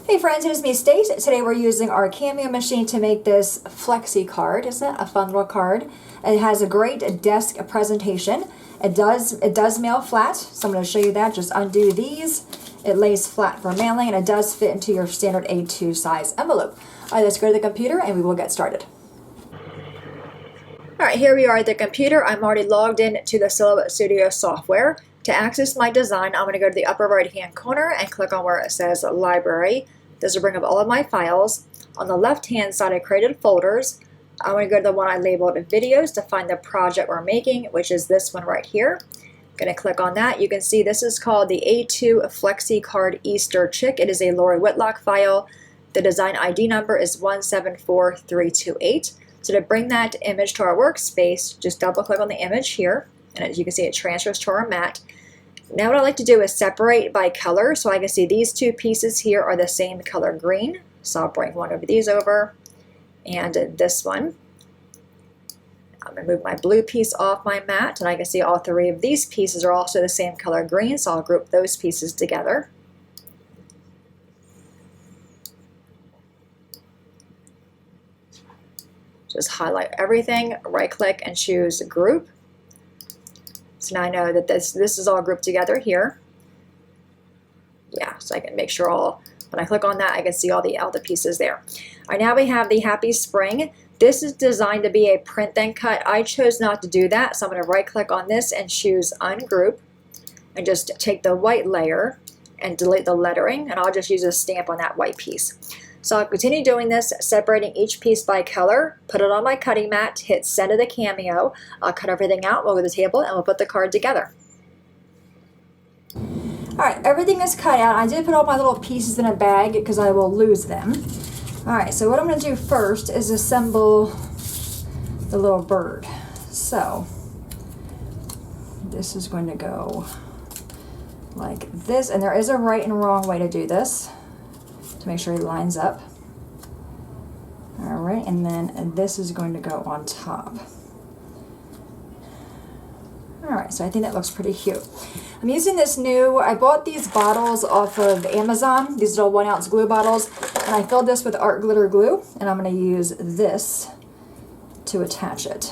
Hey friends, it is me, Stace. Today we're using our Cameo machine to make this Flexi card. Isn't it a fun little card? It has a great desk presentation. It does mail flat, so I'm going to show you that. Just undo these. It lays flat for mailing, and it does fit into your standard A2 size envelope. All right, let's go to the computer and we will get started. All right, here we are at the computer. I'm already logged in to the Silhouette Studio software. To access my design, I'm going to go to the upper right-hand corner and click on where it says Library. This will bring up all of my files. On the left-hand side, I created folders. I'm going to go to the one I labeled Videos to find the project we're making, which is this one right here. I'm going to click on that. You can see this is called the A2 Flexi Card Easter Chick. It is a Lori Whitlock file. The design ID number is 174328. So to bring that image to our workspace, just double-click on the image here, and as you can see, it transfers to our mat. Now what I like to do is separate by color, so I can see these two pieces here are the same color green. So I'll bring one of these over, and this one. I'm going to move my blue piece off my mat, and I can see all three of these pieces are also the same color green, so I'll group those pieces together. Just highlight everything, right-click, and choose Group. So now I know that this is all grouped together here. Yeah, so I can make sure when I click on that, I can see all the pieces there. All right, now we have the Happy Spring. This is designed to be a print then cut. I chose not to do that, so I'm going to right-click on this and choose Ungroup, and just take the white layer and delete the lettering, and I'll just use a stamp on that white piece. So I'll continue doing this, separating each piece by color, put it on my cutting mat, hit send to the Cameo. I'll cut everything out, we'll go to the table, and we'll put the card together. All right, everything is cut out. I did put all my little pieces in a bag because I will lose them. All right, so what I'm going to do first is assemble the little bird. So this is going to go like this, and there is a right and wrong way to do this, to make sure it lines up. All right, and then this is going to go on top. All right, so I think that looks pretty cute. I'm using this I bought these bottles off of Amazon, these little 1 ounce glue bottles, and I filled this with art glitter glue, and I'm gonna use this to attach it.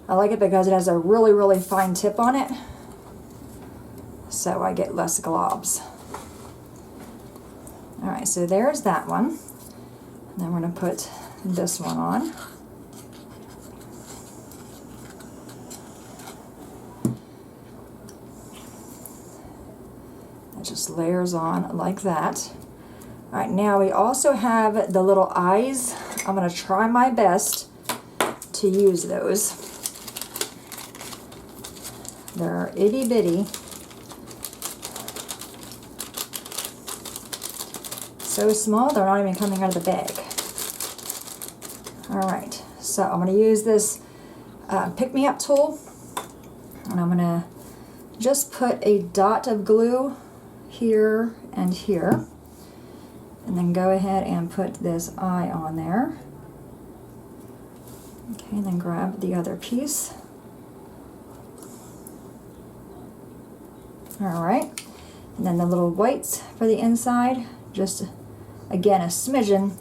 I like it because it has a really, really fine tip on it, so I get less globs. All right, so there's that one. And then we're gonna put this one on. It just layers on like that. All right, now we also have the little eyes. I'm gonna try my best to use those. They're itty bitty. So small, they're not even coming out of the bag. All right, so I'm going to use this pick-me-up tool, and I'm going to just put a dot of glue here and here, and then go ahead and put this eye on there. Okay, and then grab the other piece. All right, and then the little whites for the inside, just again, a smidgen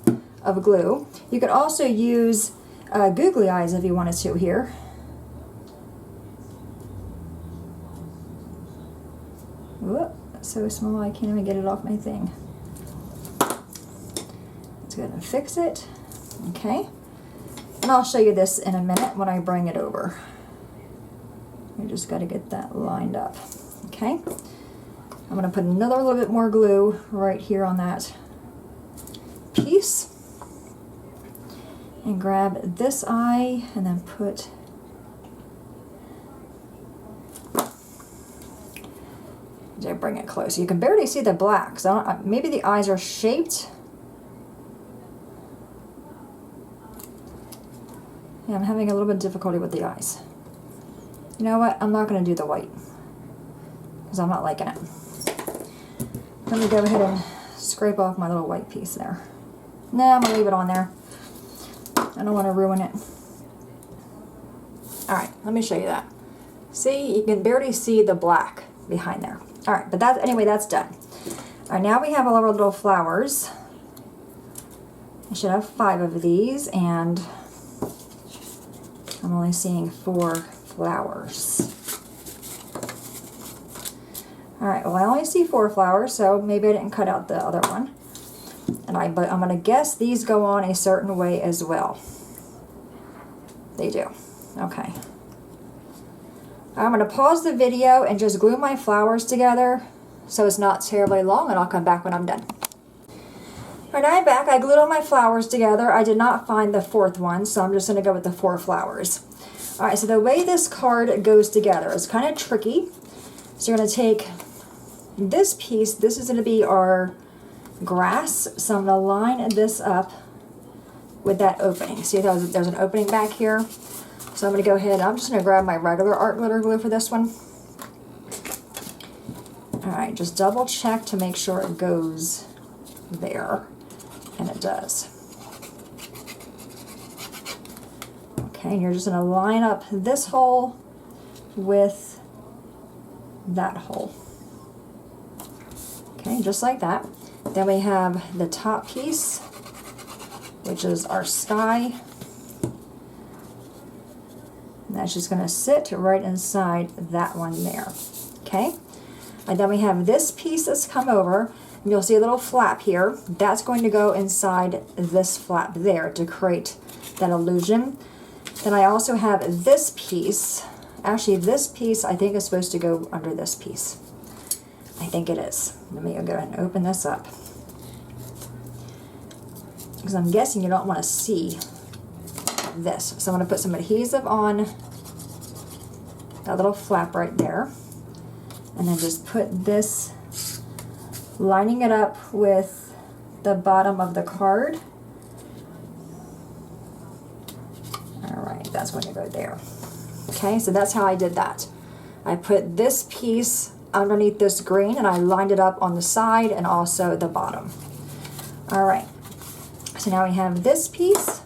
of glue. You could also use googly eyes if you wanted to here. Whoop, so small I can't even get it off my thing. Let's go ahead and fix it. Okay, and I'll show you this in a minute when I bring it over. You just got to get that lined up. Okay, I'm going to put another little bit more glue right here on that piece, and grab this eye and then put bring it close. You can barely see the black, so maybe the eyes are shaped. Yeah, I'm having a little bit of difficulty with the eyes. You know what? I'm not going to do the white because I'm not liking it. Let me go ahead and scrape off my little white piece there. No, I'm going to leave it on there. I don't want to ruin it. All right, let me show you that. See, you can barely see the black behind there. All right, but that's, anyway, that's done. All right, now we have all of our little flowers. I should have 5 of these, and I'm only seeing 4 flowers. All right, well, I only see 4 flowers, so maybe I didn't cut out the other one. But I'm gonna guess these go on a certain way as well. They do. Okay. I'm gonna pause the video and just glue my flowers together so it's not terribly long, and I'll come back when I'm done. All right, I'm back. I glued all my flowers together. I did not find the 4th one, so I'm just gonna go with the 4 flowers. All right, so the way this card goes together is kind of tricky. So you're gonna take this piece, this is gonna be our grass, so I'm gonna line this up with that opening. See, there's an opening back here. So I'm gonna go ahead, I'm just gonna grab my regular art glitter glue for this one. All right, just double check to make sure it goes there, and it does. Okay, and you're just gonna line up this hole with that hole. Okay, just like that. Then we have the top piece, which is our sky. And that's just gonna sit right inside that one there, okay? And then we have this piece that's come over, and you'll see a little flap here. That's going to go inside this flap there to create that illusion. Then I also have this piece. Actually, this piece I think is supposed to go under this piece. I think it is. Let me go ahead and open this up, because I'm guessing you don't want to see this. So I'm going to put some adhesive on that little flap right there, and then just put this, lining it up with the bottom of the card. All right, that's going to go there. Okay, so that's how I did that. I put this piece underneath this green, and I lined it up on the side and also the bottom. All right, so now we have this piece,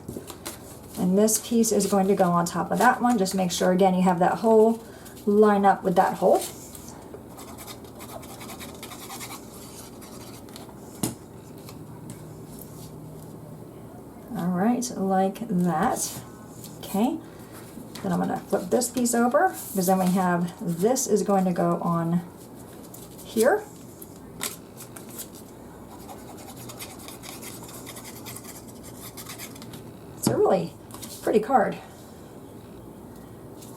and this piece is going to go on top of that one. Just make sure, again, you have that hole line up with that hole. All right, like that. Okay, then I'm going to flip this piece over, because then we have, this is going to go on here. It's a really pretty card.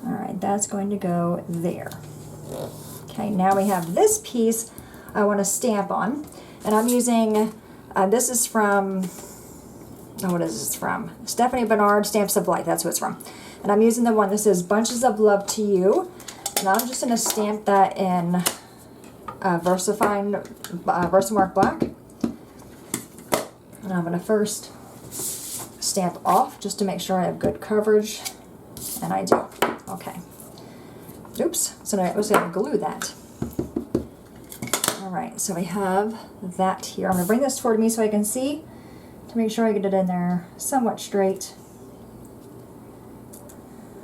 All right, that's going to go there. Okay, now we have this piece I want to stamp on, and I'm using, this is from, what is this from? Stephanie Bernard Stamps of Life, that's what it's from. And I'm using the one that says Bunches of Love to You, and I'm just going to stamp that in Versamark Black. And I'm going to first stamp off just to make sure I have good coverage, and I do. Okay. Oops, so now I was going to glue that. All right, so we have that here. I'm going to bring this toward me so I can see, to make sure I get it in there somewhat straight.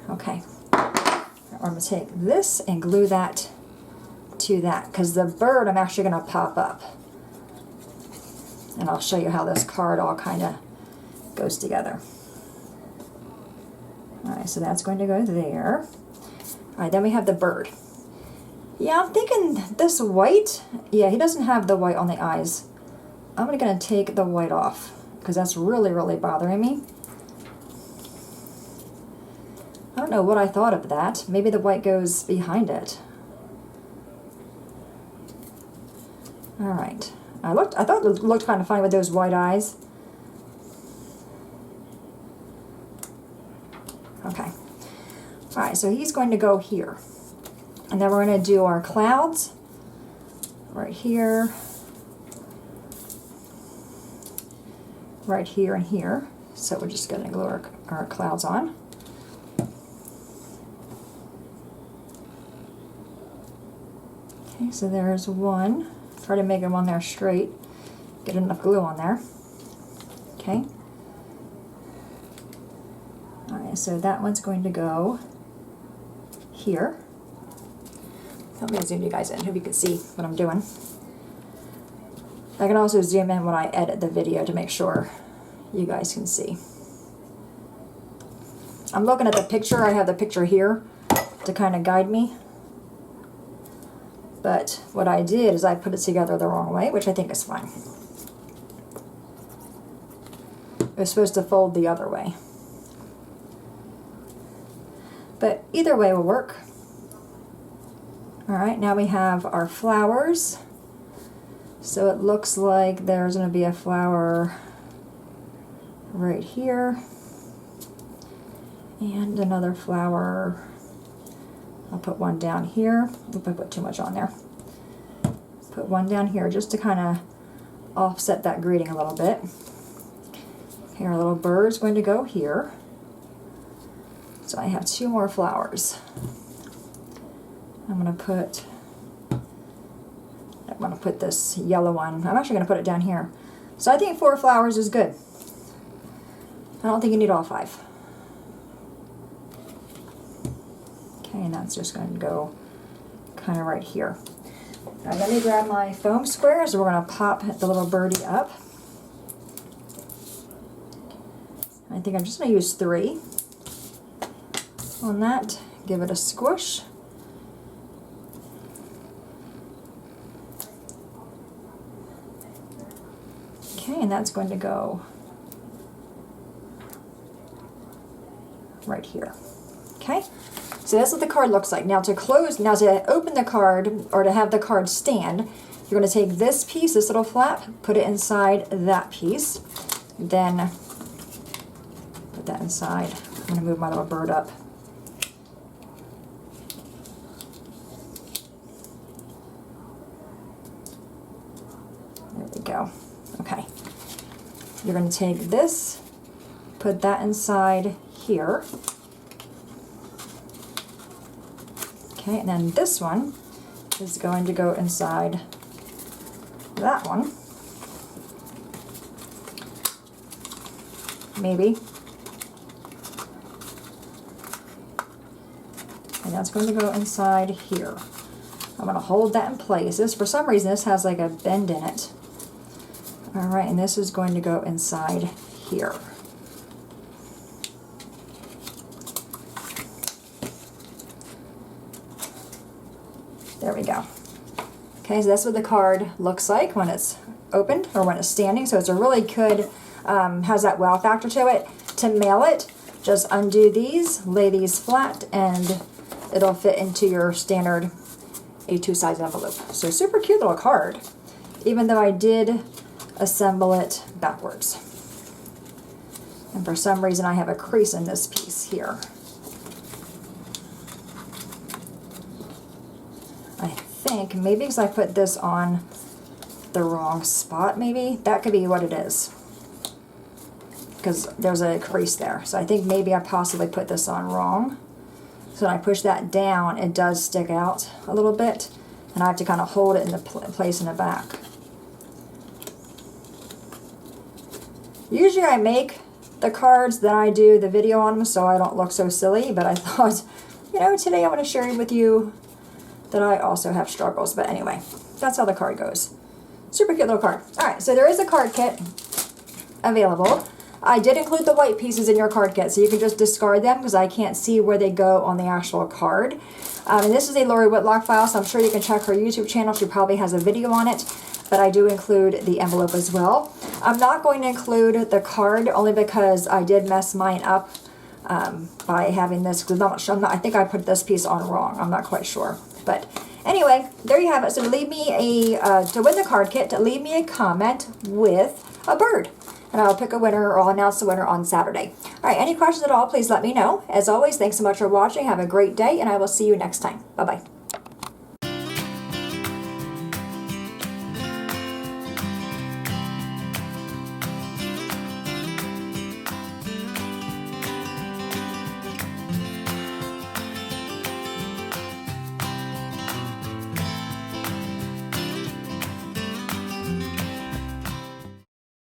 Okay. I'm going to take this and glue that to that, because the bird I'm actually going to pop up. And I'll show you how this card all kind of goes together. Alright, so that's going to go there. Alright, then we have the bird. Yeah, I'm thinking this white, yeah, he doesn't have the white on the eyes. I'm going to take the white off, because that's really, really bothering me. I don't know what I thought of that. Maybe the white goes behind it. Alright. I thought it looked kind of funny with those white eyes. Okay. Alright, so he's going to go here. And then we're going to do our clouds right here, right here, and here. So we're just going to glue our clouds on. Okay, so there's one. Try to make them on there straight. Get enough glue on there. Okay. Alright, so that one's going to go here. Let me zoom you guys in, hope you can see what I'm doing. I can also zoom in when I edit the video to make sure you guys can see. I'm looking at the picture. I have the picture here to kind of guide me. But what I did is I put it together the wrong way, which I think is fine. It was supposed to fold the other way. But either way will work. Alright, now we have our flowers. So it looks like there's going to be a flower right here. And another flower. I'll put one down here. If I put too much on there. Put one down here just to kind of offset that greeting a little bit. Okay, our little bird's going to go here. So I have 2 more flowers. I'm going to put this yellow one. I'm actually going to put it down here. So I think 4 flowers is good. I don't think you need all 5. Okay, and that's just going to go kind of right here. Now let me grab my foam squares. We're going to pop the little birdie up. I think I'm just going to use 3 on that. Give it a squish. Okay, and that's going to go right here. Okay, so that's what the card looks like. Now to open the card, or to have the card stand, you're going to take this piece, this little flap, put it inside that piece, then put that inside. I'm going to move my little bird up. There we go. Okay. You're going to take this, put that inside here. Okay, and then this one is going to go inside that one. Maybe. And that's going to go inside here. I'm going to hold that in place. This, for some reason, this has like a bend in it. All right, and this is going to go inside here. There we go. Okay, so that's what the card looks like when it's opened or when it's standing. So it's a really good, has that wow factor to it. To mail it, just undo these, lay these flat, and it'll fit into your standard A2 size envelope. So super cute little card, even though I did assemble it backwards. And for some reason I have a crease in this piece here. I think maybe because I put this on the wrong spot, maybe. That could be what it is. Because there's a crease there. So I think maybe I possibly put this on wrong. So when I push that down, it does stick out a little bit. And I have to kind of hold it in the place in the back. Usually I make the cards, then I do the video on them so I don't look so silly, but I thought, you know, today I want to share with you that I also have struggles. But anyway, that's how the card goes. Super cute little card. Alright, so there is a card kit available. I did include the white pieces in your card kit, so you can just discard them because I can't see where they go on the actual card. And this is a Lori Whitlock file, so I'm sure you can check her YouTube channel. She probably has a video on it. But I do include the envelope as well. I'm not going to include the card only because I did mess mine up by having this. Because I think I put this piece on wrong. I'm not quite sure. But anyway, there you have it. So to leave me to win the card kit, to leave me a comment with a bird. And I'll pick a winner, or I'll announce the winner on Saturday. All right, any questions at all, please let me know. As always, thanks so much for watching. Have a great day, and I will see you next time. Bye-bye.